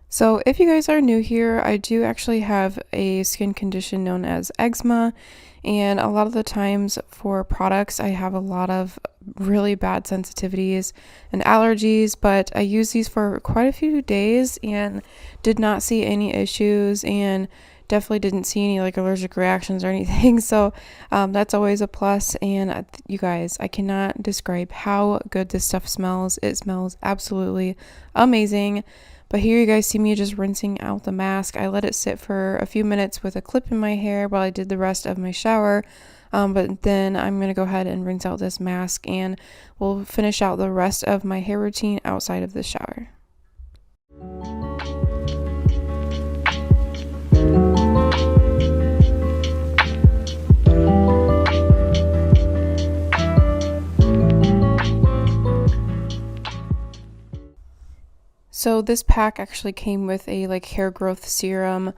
So if you guys are new here, I do actually have a skin condition known as eczema, and a lot of the times for products I have a lot of really bad sensitivities and allergies, but I used these for quite a few days and did not see any issues, and definitely didn't see any like allergic reactions or anything. So that's always a plus. And you guys, I cannot describe how good this stuff smells. It smells absolutely amazing. But here you guys see me just rinsing out the mask. I let it sit for a few minutes with a clip in my hair while I did the rest of my shower. But then I'm going to go ahead and rinse out this mask, and we'll finish out the rest of my hair routine outside of the shower. So this pack actually came with a like hair growth serum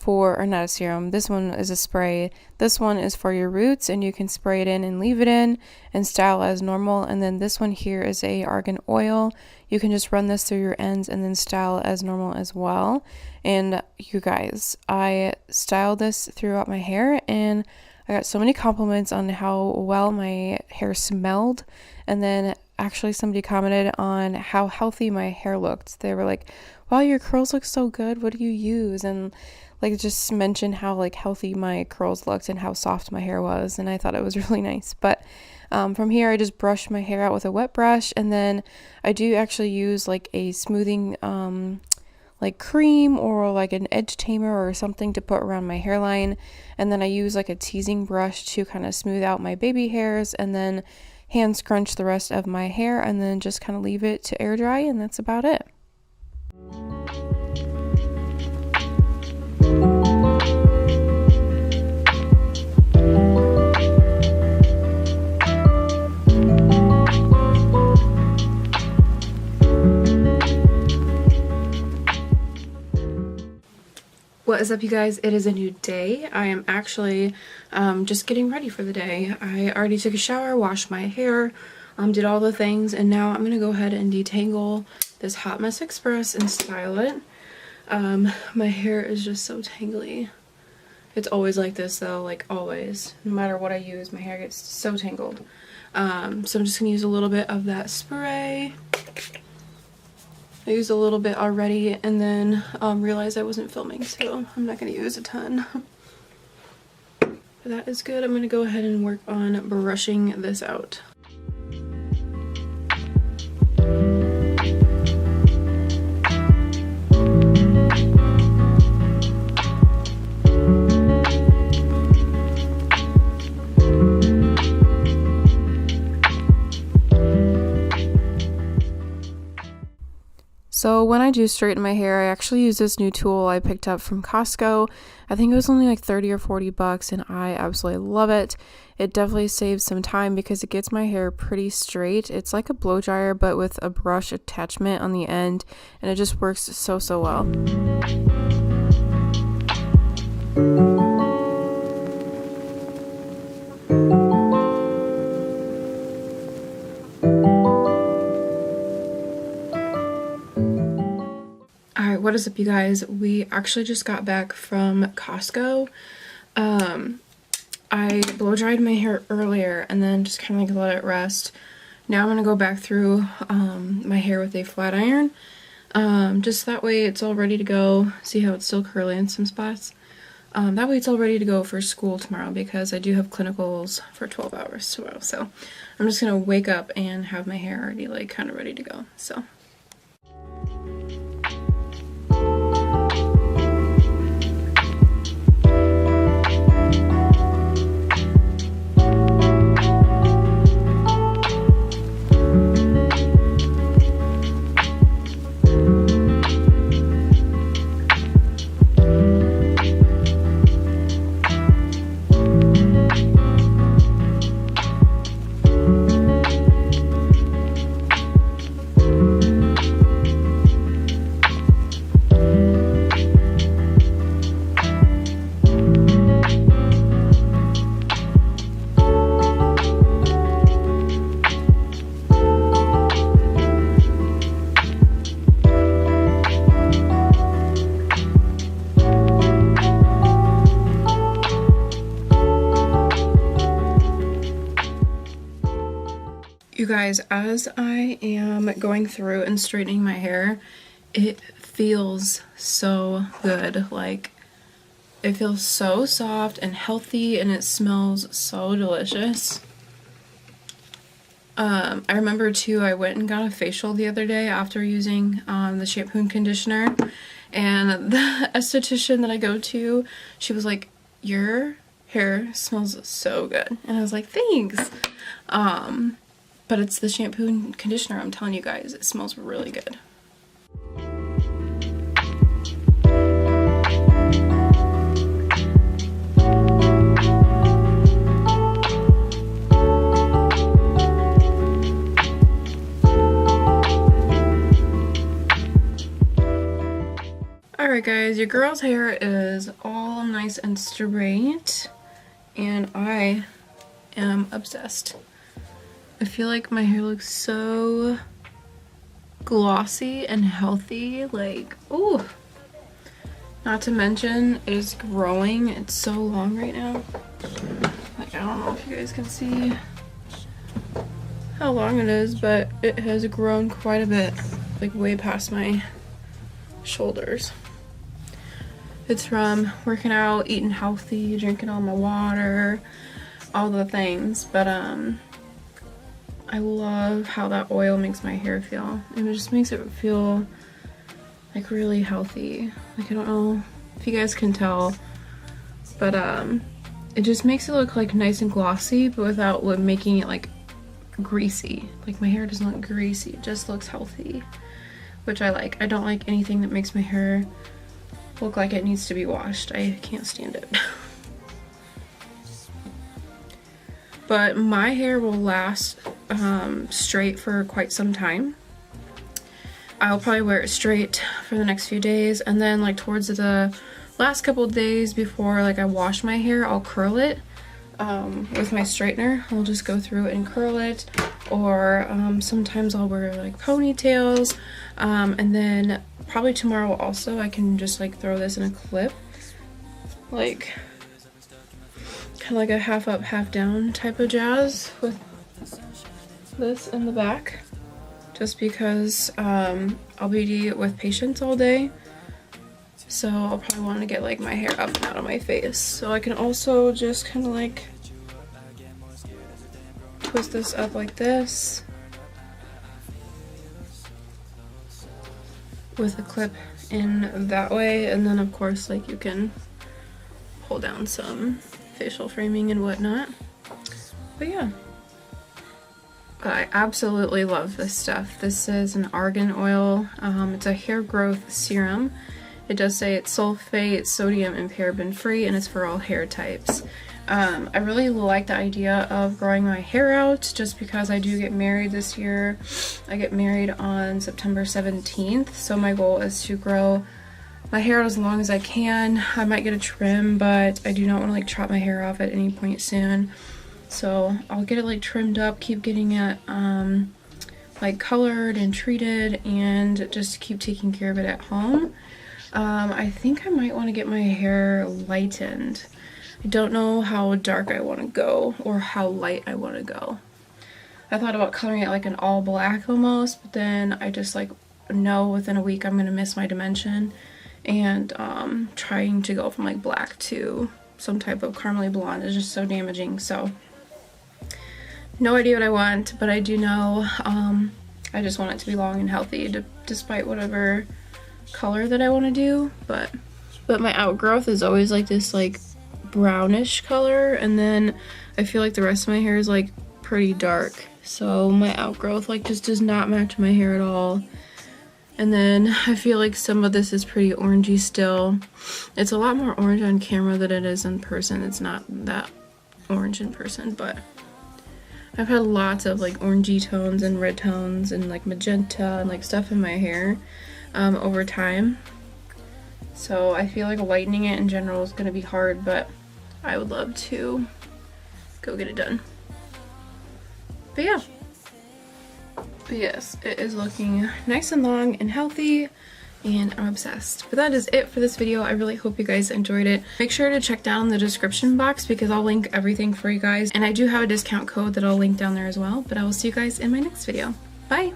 or not a serum. This one is a spray. This one is for your roots, and you can spray it in and leave it in and style as normal. And then this one here is a Argan Oil. You can just run this through your ends and then style as normal as well. And you guys, I styled this throughout my hair, and I got so many compliments on how well my hair smelled. And then actually somebody commented on how healthy my hair looked. They were like, wow, your curls look so good, what do you use? And like just mentioned how like healthy my curls looked and how soft my hair was, and I thought it was really nice. But from here I just brush my hair out with a wet brush, and then I do actually use like a smoothing like cream or like an edge tamer or something to put around my hairline, and then I use like a teasing brush to kind of smooth out my baby hairs, and then hand scrunch the rest of my hair, and then just kind of leave it to air dry, and that's about it. What is up, you guys? It is a new day. I am actually just getting ready for the day. I already took a shower, washed my hair, did all the things, and now I'm gonna go ahead and detangle this Hot Mess Express and style it. My hair is just so tangly. It's always like this though, like always. No matter what I use, my hair gets so tangled. So I'm just gonna use a little bit of that spray. I used a little bit already, and then realized I wasn't filming, so I'm not going to use a ton. But that is good. I'm going to go ahead and work on brushing this out. So when I do straighten my hair, I actually use this new tool I picked up from Costco. I think it was only like 30 or 40 bucks and I absolutely love it. It definitely saves some time because it gets my hair pretty straight. It's like a blow dryer but with a brush attachment on the end, and it just works so well. Alright, what is up, you guys? We actually just got back from Costco. I blow dried my hair earlier and then just kind of like let it rest. Now I'm going to go back through my hair with a flat iron. Just that way it's all ready to go. See how it's still curly in some spots? That way it's all ready to go for school tomorrow because I do have clinicals for 12 hours tomorrow. So I'm just going to wake up and have my hair already like kind of ready to go. So. You guys, as I am going through and straightening my hair, it feels so good. Like, it feels so soft and healthy and it smells so delicious. I remember too, I went and got a facial the other day after using the shampoo and conditioner, and the esthetician that I go to, she was like, your hair smells so good. And I was like, thanks. But it's the shampoo and conditioner, I'm telling you guys, it smells really good. Alright guys, your girl's hair is all nice and straight, and I am obsessed. I feel like my hair looks so glossy and healthy, like, ooh. Not to mention, it is growing. It's so long right now. Like, I don't know if you guys can see how long it is, but it has grown quite a bit, like way past my shoulders. It's from working out, eating healthy, drinking all my water, all the things, but I love how that oil makes my hair feel. It just makes it feel like really healthy. Like, I don't know if you guys can tell, but it just makes it look like nice and glossy, but without making it like greasy. Like, my hair doesn't look greasy, it just looks healthy, which I like. I don't like anything that makes my hair look like it needs to be washed. I can't stand it. But my hair will last straight for quite some time. I'll probably wear it straight for the next few days, and then like towards the last couple of days before like I wash my hair, I'll curl it with my straightener. I'll just go through and curl it, or sometimes I'll wear like ponytails, and then probably tomorrow also I can just like throw this in a clip, like kind of like a half up, half down type of jazz with this in the back, just because I'll be with patients all day, so I'll probably want to get like my hair up and out of my face. So I can also just kind of like twist this up like this with a clip in that way, and then of course like you can pull down some facial framing and whatnot. But yeah, But I absolutely love this stuff. This is an Argan Oil. It's a hair growth serum. It does say it's sulfate, sodium, and paraben free, and it's for all hair types. I really like the idea of growing my hair out just because I do get married this year. I get married on September 17th, so my goal is to grow my hair out as long as I can. I might get a trim, but I do not want to like chop my hair off at any point soon. So I'll get it like trimmed up, keep getting it like colored and treated, and just keep taking care of it at home. I think I might want to get my hair lightened. I don't know how dark I want to go or how light I want to go. I thought about coloring it like an all black almost, but then I just like know within a week I'm going to miss my dimension, and trying to go from like black to some type of caramely blonde is just so damaging. So no idea what I want, but I do know I just want it to be long and healthy despite whatever color that I want to do. But my outgrowth is always like this like brownish color, and then I feel like the rest of my hair is like pretty dark, so my outgrowth like just does not match my hair at all. And then I feel like some of this is pretty orangey still. It's a lot more orange on camera than it is in person. It's not that orange in person, but I've had lots of like orangey tones and red tones and like magenta and like stuff in my hair over time. So I feel like lightening it in general is going to be hard, but I would love to go get it done. But yeah. But yes, it is looking nice and long and healthy, and I'm obsessed. But that is it for this video. I really hope you guys enjoyed it. Make sure to check down the description box because I'll link everything for you guys. And I do have a discount code that I'll link down there as well. But I will see you guys in my next video. Bye!